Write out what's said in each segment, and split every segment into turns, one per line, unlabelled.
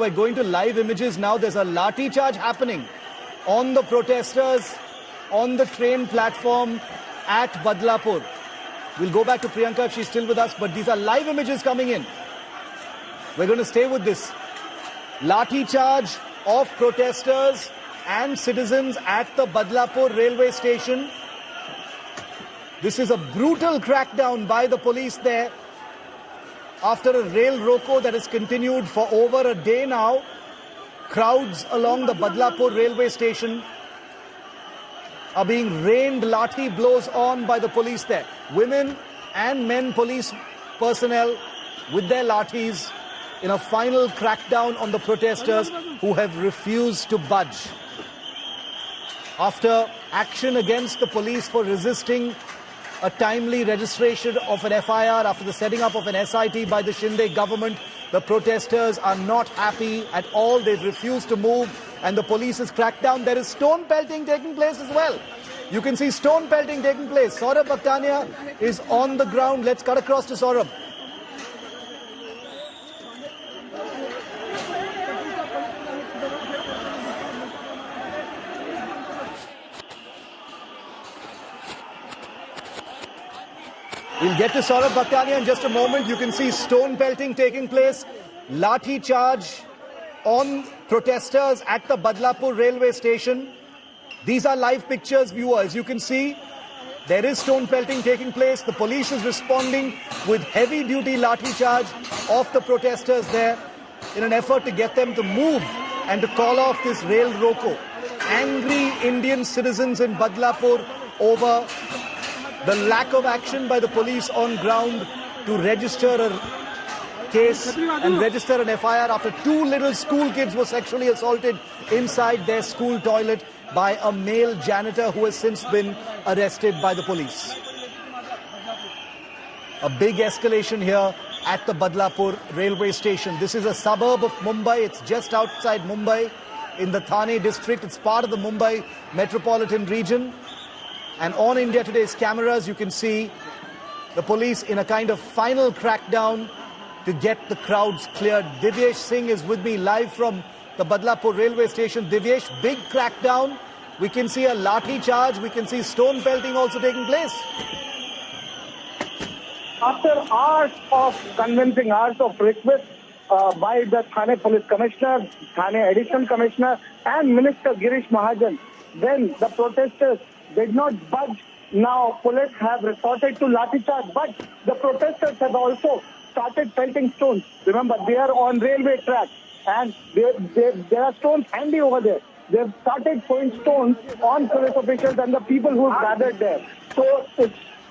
we're going to live images now. There's a Lathicharge happening on the protesters, on the train platform at Badlapur. We'll go back to Priyanka if she's still with us, but these are live images coming in. We're going to stay with this. Lathicharge of protesters and citizens at the Badlapur railway station. This is a brutal crackdown by the police there after a rail roko that has continued for over a day now. Crowds along the Badlapur railway station are being rained lathi blows on by the police there. Women and men police personnel with their lathis in a final crackdown on the protesters who have refused to budge. After action against the police for resisting a timely registration of an FIR after the setting up of an SIT by the Shinde government, the protesters are not happy at all. They've refused to move and the police has cracked down. There is stone pelting taking place as well. You can see stone pelting taking place. Saurabh Bhaktania is on the ground. Let's cut across to Saurabh. We'll get to Saurabh Bhaktania in just a moment. You can see stone pelting taking place. Lathi charge on protesters at the Badlapur railway station. These are live pictures, viewers. You can see there is stone pelting taking place. The police is responding with heavy duty lathi charge of the protesters there in an effort to get them to move and to call off this rail roko. Angry Indian citizens in Badlapur over the lack of action by the police on ground to register a case and register an FIR after two little school kids were sexually assaulted inside their school toilet by a male janitor who has since been arrested by the police. A big escalation here at the Badlapur railway station. This is a suburb of Mumbai. It's just outside Mumbai in the Thane district. It's part of the Mumbai metropolitan region. And on India Today's cameras, you can see the police in a kind of final crackdown to get the crowds cleared. Divyesh Singh is with me live from the Badlapur railway station. Divyesh, big crackdown. We can see a lathi charge. We can see stone pelting also taking place.
After hours of convincing, hours of request by the Thane Police Commissioner, Thane Additional Commissioner and Minister Girish Mahajan, then the protesters did not budge. Now police have resorted to lathi charge, but the protesters have also started pelting stones. Remember, they are on railway track and there are stones handy over there. They've started throwing stones on police officials and the people who have gathered there. So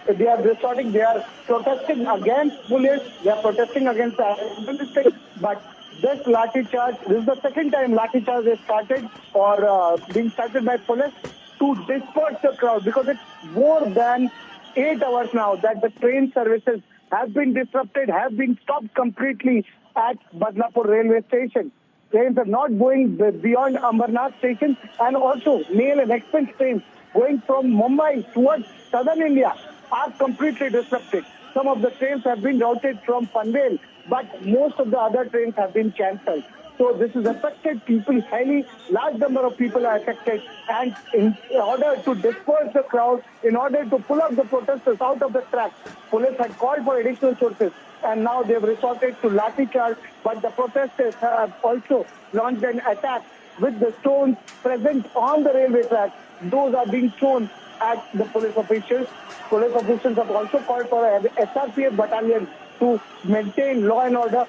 they are resorting, they are protesting against police, they are protesting against the administration. But this lathi charge, this is the second time lathi charge is started or being started by police to disperse the crowd, because it's more than 8 hours now that the train services have been disrupted, have been stopped completely at Badlapur railway station. Trains are not going beyond Ambernath station, and also mail and express trains going from Mumbai towards southern India are completely disrupted. Some of the trains have been routed from Panvel, but most of the other trains have been cancelled. So this has affected people, highly large number of people are affected, and in order to disperse the crowd, in order to pull up the protesters out of the track, police had called for additional sources and now they've resorted to lathi charge, but the protesters have also launched an attack with the stones present on the railway track. Those are being thrown at the police officials. Police officials have also called for an SRPF battalion to maintain law and order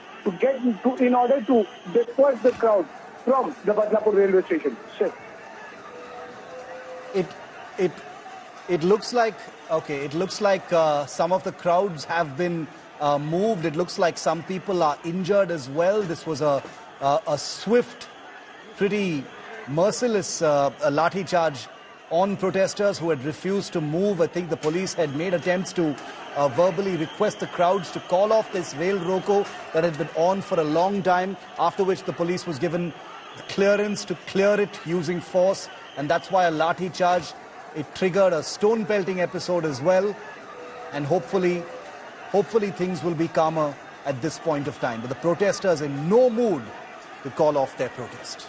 in order to disperse the crowd from the Badlapur railway station. Sure.
It looks like some of the crowds have been moved. It looks like some people are injured as well. This was a swift, pretty merciless lathi charge on protesters who had refused to move. I think the police had made attempts to verbally request the crowds to call off this rail roko that had been on for a long time, after which the police was given clearance to clear it using force, and that's why a lathi charge. It triggered a stone pelting episode as well, and hopefully things will be calmer at this point of time. But the protesters in no mood to call off their protest.